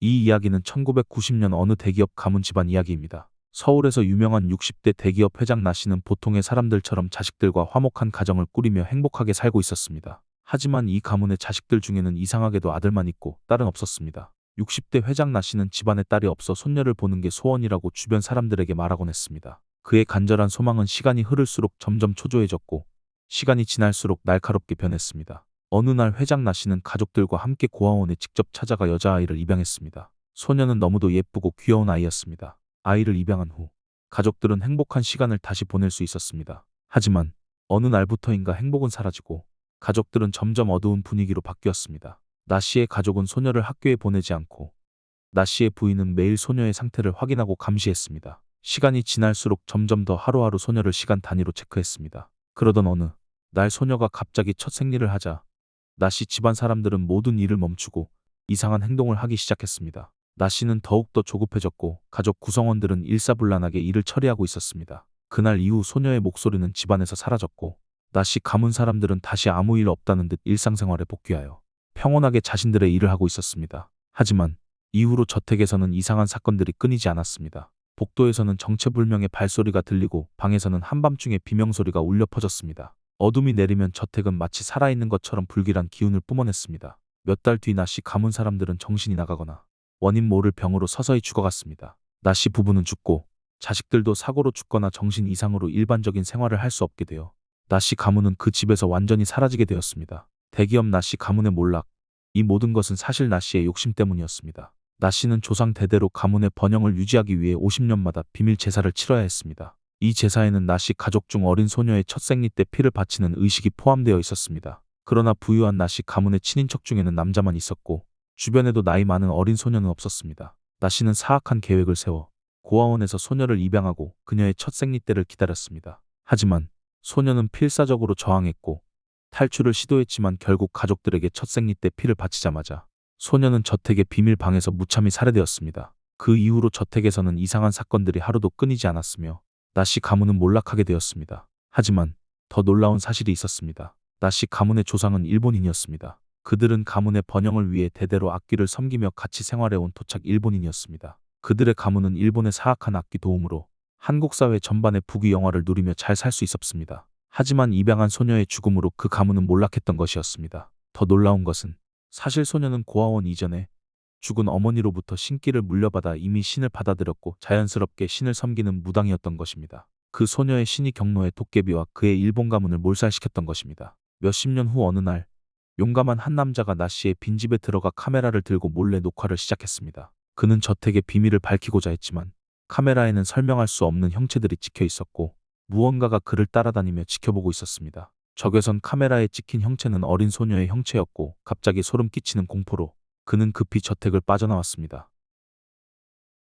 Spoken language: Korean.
이 이야기는 1990년 어느 대기업 가문 집안 이야기입니다. 서울에서 유명한 60대 대기업 회장 나 씨는 보통의 사람들처럼 자식들과 화목한 가정을 꾸리며 행복하게 살고 있었습니다. 하지만 이 가문의 자식들 중에는 이상하게도 아들만 있고 딸은 없었습니다. 60대 회장 나 씨는 집안에 딸이 없어 손녀를 보는 게 소원이라고 주변 사람들에게 말하곤 했습니다. 그의 간절한 소망은 시간이 흐를수록 점점 초조해졌고 시간이 지날수록 날카롭게 변했습니다. 어느 날 회장 나 씨는 가족들과 함께 고아원에 직접 찾아가 여자아이를 입양했습니다. 소녀는 너무도 예쁘고 귀여운 아이였습니다. 아이를 입양한 후 가족들은 행복한 시간을 다시 보낼 수 있었습니다. 하지만 어느 날부터인가 행복은 사라지고 가족들은 점점 어두운 분위기로 바뀌었습니다. 나 씨의 가족은 소녀를 학교에 보내지 않고 나 씨의 부인은 매일 소녀의 상태를 확인하고 감시했습니다. 시간이 지날수록 점점 더 하루하루 소녀를 시간 단위로 체크했습니다. 그러던 어느 날 소녀가 갑자기 첫 생리를 하자 나 씨 집안 사람들은 모든 일을 멈추고 이상한 행동을 하기 시작했습니다. 나 씨는 더욱더 조급해졌고 가족 구성원들은 일사불란하게 일을 처리하고 있었습니다. 그날 이후 소녀의 목소리는 집안에서 사라졌고 나 씨 가문 사람들은 다시 아무 일 없다는 듯 일상생활에 복귀하여 평온하게 자신들의 일을 하고 있었습니다. 하지만 이후로 저택에서는 이상한 사건들이 끊이지 않았습니다. 복도에서는 정체불명의 발소리가 들리고 방에서는 한밤중에 비명소리가 울려 퍼졌습니다. 어둠이 내리면 저택은 마치 살아있는 것처럼 불길한 기운을 뿜어냈습니다. 몇 달 뒤 나 씨 가문 사람들은 정신이 나가거나 원인 모를 병으로 서서히 죽어갔습니다. 나 씨 부부는 죽고 자식들도 사고로 죽거나 정신 이상으로 일반적인 생활을 할 수 없게 되어 나 씨 가문은 그 집에서 완전히 사라지게 되었습니다. 대기업 나 씨 가문의 몰락, 이 모든 것은 사실 나 씨의 욕심 때문이었습니다. 나 씨는 조상 대대로 가문의 번영을 유지하기 위해 50년마다 비밀 제사를 치러야 했습니다. 이 제사에는 나 씨 가족 중 어린 소녀의 첫 생리 때 피를 바치는 의식이 포함되어 있었습니다. 그러나 부유한 나 씨 가문의 친인척 중에는 남자만 있었고 주변에도 나이 많은 어린 소녀는 없었습니다. 나 씨는 사악한 계획을 세워 고아원에서 소녀를 입양하고 그녀의 첫 생리 때를 기다렸습니다. 하지만 소녀는 필사적으로 저항했고 탈출을 시도했지만 결국 가족들에게 첫 생리 때 피를 바치자마자 소녀는 저택의 비밀 방에서 무참히 살해되었습니다. 그 이후로 저택에서는 이상한 사건들이 하루도 끊이지 않았으며 나 씨 가문은 몰락하게 되었습니다. 하지만 더 놀라운 사실이 있었습니다. 나 씨 가문의 조상은 일본인이었습니다. 그들은 가문의 번영을 위해 대대로 악귀를 섬기며 같이 생활해온 토착 일본인이었습니다. 그들의 가문은 일본의 사악한 악귀 도움으로 한국 사회 전반의 부귀 영화를 누리며 잘 살 수 있었습니다. 하지만 입양한 소녀의 죽음으로 그 가문은 몰락했던 것이었습니다. 더 놀라운 것은 사실 소녀는 고아원 이전에 죽은 어머니로부터 신기를 물려받아 이미 신을 받아들였고 자연스럽게 신을 섬기는 무당이었던 것입니다. 그 소녀의 신이 경로의 도깨비와 그의 일본 가문을 몰살시켰던 것입니다. 몇십 년 후 어느 날 용감한 한 남자가 나 씨의 빈집에 들어가 카메라를 들고 몰래 녹화를 시작했습니다. 그는 저택의 비밀을 밝히고자 했지만 카메라에는 설명할 수 없는 형체들이 찍혀 있었고 무언가가 그를 따라다니며 지켜보고 있었습니다. 적외선 카메라에 찍힌 형체는 어린 소녀의 형체였고 갑자기 소름 끼치는 공포로 그는 급히 저택을 빠져나왔습니다.